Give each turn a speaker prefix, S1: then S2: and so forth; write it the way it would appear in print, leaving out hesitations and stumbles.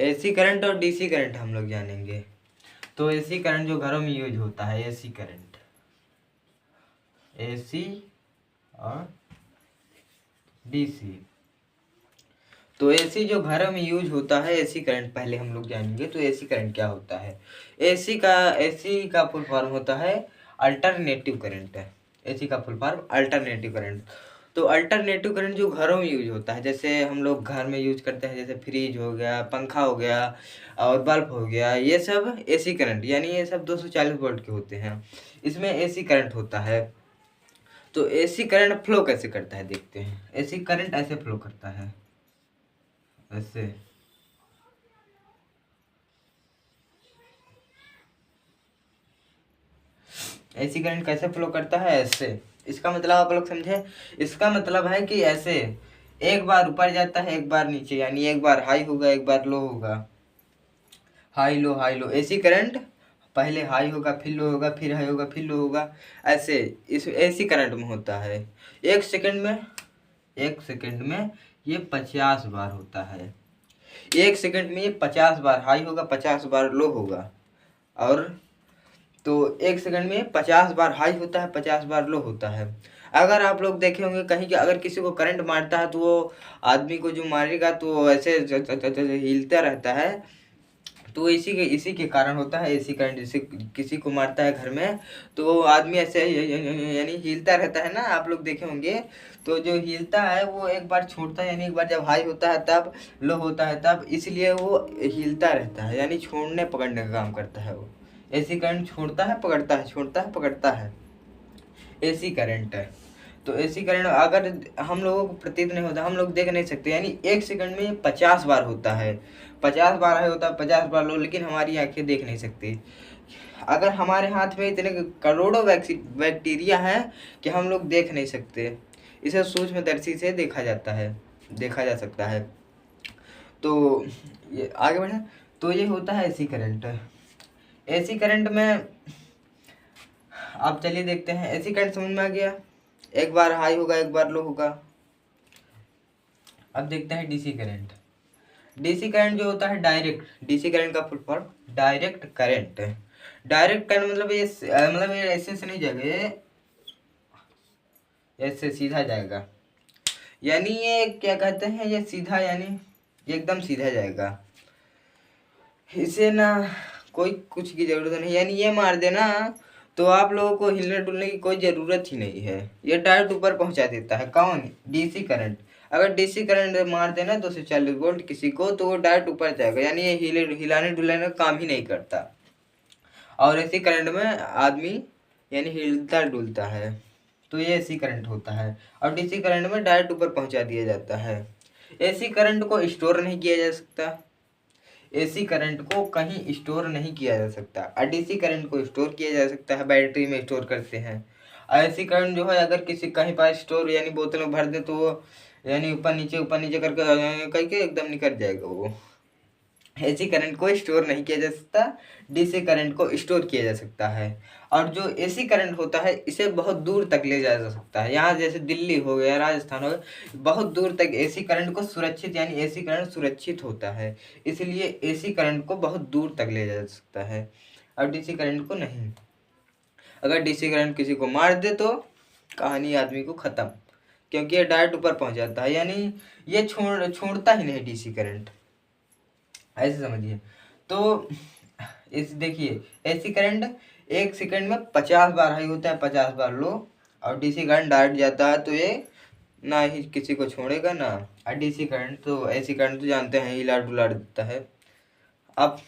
S1: AC current और DC current हम लोग जानेंगे। तो एसी करंट जो घरों में यूज होता है, एसी करंट, एसी और डीसी। तो एसी जो घरों में यूज होता है, एसी करंट पहले हम लोग जानेंगे। तो एसी करंट क्या होता है? एसी का फुल फॉर्म होता है अल्टरनेटिव करंट। एसी का फुल फॉर्म अल्टरनेटिव करंट। तो अल्टरनेटिव करंट जो घरों में यूज होता है, जैसे हम लोग घर में यूज करते हैं, जैसे फ्रिज हो गया, पंखा हो गया और बल्ब हो गया, ये सब एसी करंट, यानी ये सब 240 वोल्ट के होते हैं, इसमें एसी करंट होता है। तो एसी करंट फ्लो कैसे करता है देखते हैं। एसी करंट ऐसे फ्लो करता है, ऐसे। एसी करंट कैसे फ्लो करता है? ऐसे। इसका मतलब आप लोग समझे? इसका मतलब है कि ऐसे एक बार ऊपर जाता है, एक बार नीचे, यानी एक बार हाई होगा, एक बार लो होगा, high low high low. AC current पहले हाई होगा, फिर लो होगा, फिर हाई होगा, फिर लो होगा, ऐसे इस एसी करंट में होता है। एक सेकंड में ये 50 बार होता है। एक सेकंड में ये 50 बार हाई होगा, 50 बार लो होगा। और तो एक सेकंड में 50 बार हाई होता है, 50 बार लो होता है। अगर आप लोग देखे होंगे कहीं कि अगर किसी को करंट मारता है तो वो आदमी को जो मारेगा तो वो ऐसे हिलता रहता है। तो इसी के कारण होता है एसी करंट। जैसे किसी को मारता है घर में तो वो आदमी ऐसे यानी हिलता रहता है ना, आप लोग देखे होंगे। तो जो हिलता है वो एक बार छोड़ता है, यानी एक बार जब हाई होता है तब, लो होता है तब, इसलिए वो हिलता रहता है, यानी छोड़ने पकड़ने का काम करता है वो। एसी करंट छोड़ता है, पकड़ता है, छोड़ता है, पकड़ता है, एसी करंट है। तो एसी करंट अगर हम लोगों को प्रतीत नहीं होता, हम लोग देख नहीं सकते, यानी एक सेकंड में 50 बार होता है, 50 बार हाई होता है, 50 बार लो, लेकिन हमारी आंखें देख नहीं सकती। अगर हमारे हाथ में इतने करोड़ों बैक्टीरिया हैं कि हम लोग देख नहीं सकते। इसे सूक्ष्मदर्शी से देखा जा सकता है। तो ये आगे बढ़े। तो ये होता है एसी करंट। एसी करंट में आप चलिए देखते हैं। एसी करंट समझ में आ गया, एक बार हाई होगा, एक बार लो होगा। अब देखते हैं डीसी करंट। डीसी करंट जो होता है डायरेक्ट, डीसी करंट का full form direct current. Direct current मतलब ये ऐसे से नहीं जाएगा, ये ऐसे सीधा जाएगा, यानी ये क्या कहते हैं, ये सीधा, यानी ये एकदम सीधा जाएगा। इसे ना कोई कुछ की जरूरत नहीं, यानी ये मार देना तो आप लोगों को हिलने डुलने की कोई ज़रूरत ही नहीं है, ये डायरेक्ट ऊपर पहुंचा देता है। कौन? DC current. अगर डीसी करंट मार देना 240 वोल्ट किसी को तो वो डायरेक्ट ऊपर जाएगा, यानी ये हिलाने डुलाने का काम ही नहीं करता। और एसी करंट में आदमी यानी हिलता डुलता है, तो ये एसी करंट होता है। और डीसी करंट में डायरेक्ट ऊपर पहुंचा दिया जाता है। एसी करंट को स्टोर नहीं किया जा सकता, एसी करंट को कहीं स्टोर नहीं किया जा सकता। और डीसी करंट को स्टोर किया जा सकता है, बैटरी में स्टोर करते हैं। एसी करंट जो है अगर किसी कहीं पर स्टोर यानी बोतल में भर दे तो वो यानी ऊपर नीचे करके एकदम निकल जाएगा वो। एसी करंट को स्टोर नहीं किया जा सकता, डीसी करंट को स्टोर किया जा सकता है। और जो एसी करंट होता है इसे बहुत दूर तक ले जाया जा सकता है, यहाँ जैसे दिल्ली हो गया, राजस्थान हो गया, बहुत दूर तक एसी करंट को सुरक्षित, यानी एसी करंट सुरक्षित होता है, इसलिए एसी करंट को बहुत दूर तक ले जाया जा सकता है और डीसी करंट को नहीं। अगर डीसी करंट किसी को मार दे तो कहानी आदमी को ख़त्म, क्योंकि ये डायरेक्ट ऊपर पहुंच जाता है, यानी ये छोड़ता ही नहीं डीसी करंट, ऐसे समझिए। तो इस देखिए एसी करंट एक सेकंड में 50 बार हाई होता है, 50 बार लो। और डीसी करंट डायरेक्ट जाता है तो ये ना ही किसी को छोड़ेगा ना। और डीसी करंट तो एसी करंट तो जानते हैं हिला डुला देता है। अब